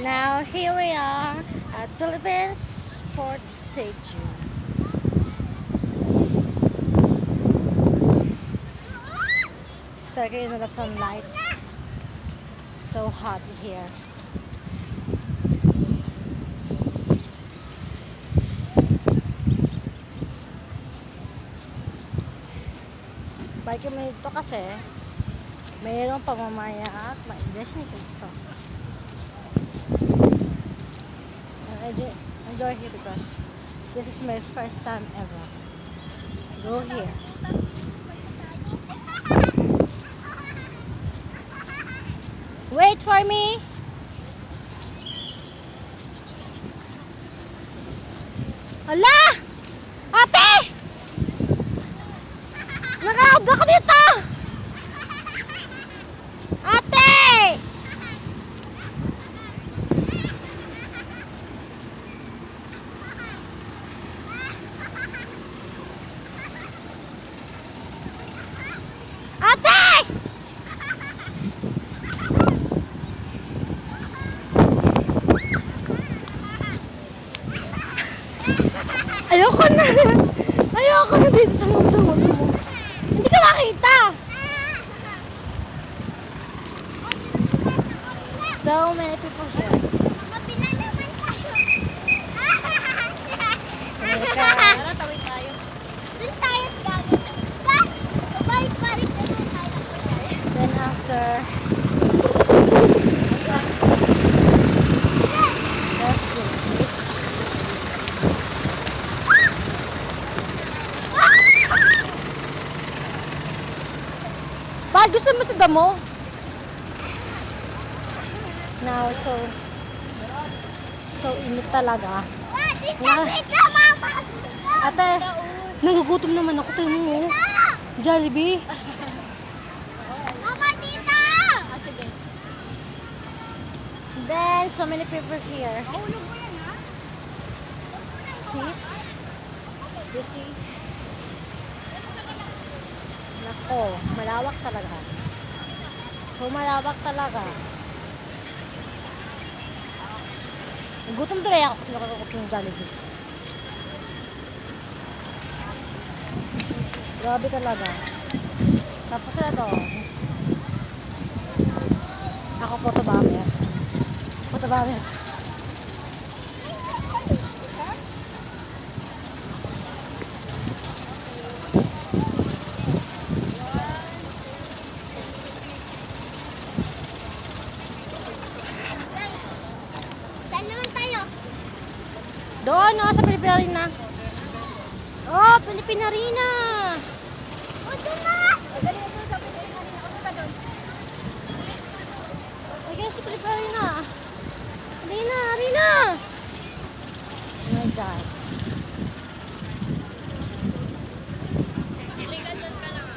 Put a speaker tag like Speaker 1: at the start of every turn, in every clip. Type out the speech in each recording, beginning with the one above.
Speaker 1: Now here we are at Philippines Sports Stadium. Starting in the sunlight. So hot here. Bike mo ito kasi mayroong pamamaya at ma-English ni Cristo. I enjoy here because this is my first time ever. Go here. Wait for me. Hala! Ate! Nakarood ako dito! Ate! Ate! Ayoko na. Ayoko na dito sa mundo mo. Hindi ka makita. So many people here.
Speaker 2: Mapila naman tayo.
Speaker 1: Tara,
Speaker 2: tawid tayo. Doon tayo sa gagawin. Balik pa rin doon tayo.
Speaker 1: Then after, let's wait. Bakit gusto mo sa damo? Now, so init talaga.
Speaker 2: Wait na, mama.
Speaker 1: Ate, nagugutom naman ako. Tingnan mo. Jollibee.
Speaker 2: Mama, dito.
Speaker 1: Sige. Then, so many people here.
Speaker 2: Mahulog mo yan, ha?
Speaker 1: See? You see? Nako, malawak talaga. So, malawak talaga. Gutom tuloy ako kasi makakakot yung Jollibee. Grabe talaga. Tapos na to. Ako photobomber. Photobomber.
Speaker 2: Saan naman tayo?
Speaker 1: Doon, no, sa Pilipinarina. Oh, Pilipinarina.
Speaker 2: O, doon na. Dali na doon sa Pilipinarina. O, saan ka doon?
Speaker 1: Sige, sa Pilipinarina. Rina, Rina. Oh my God.
Speaker 2: Halika doon ka lang.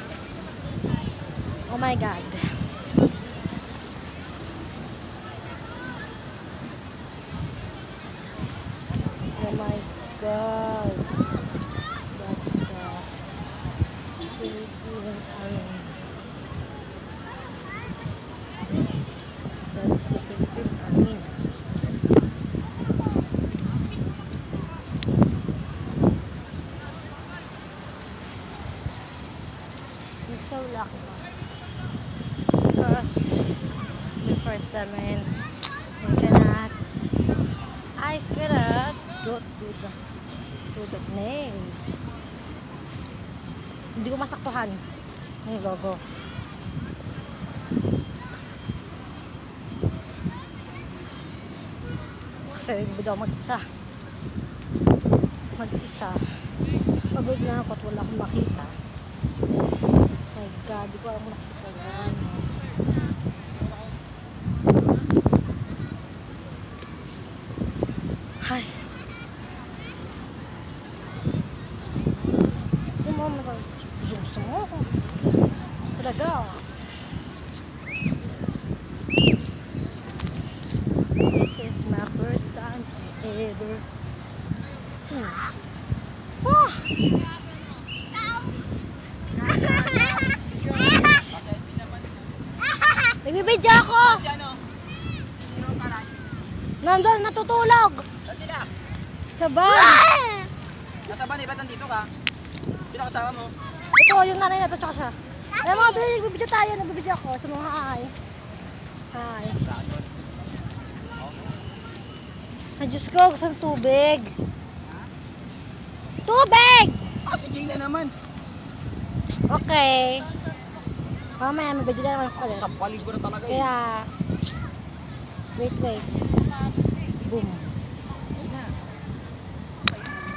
Speaker 1: Oh my God. Oh my God. That's the Philippine Arena. That's the Philippine Arena. I'm so lucky, boss. Because it's my first time and I cannot go to the nail. Hindi ko masaktuhan yung logo. Kasi hindi daw mag-isa. Pagod na ako at wala akong makita. My God, di ko alam kung nakikita yan. Ay. Yung mga gusto mo ako. Talaga. This is my first time ever. Oh! Nagbibidyo ako! Nandun, natutulog.
Speaker 3: Saan sila?
Speaker 1: Sa van.
Speaker 2: Ah!
Speaker 3: Nasa ban eh, ba't nandito ka? Sino kasama mo?
Speaker 1: Ito, yung nanay na to, tsaka siya. Alam mo, nagbibidyo tayo, nagbibidyo ako sa mga hi. Hi. Ay, Diyos ko, gusto ng tubig. Tubig!
Speaker 3: Ah, si Gina naman.
Speaker 1: Okay. Mamaya, may video na naman ako ulit.
Speaker 3: Sa palig ko na talaga eh.
Speaker 1: Kaya, wait. Boom.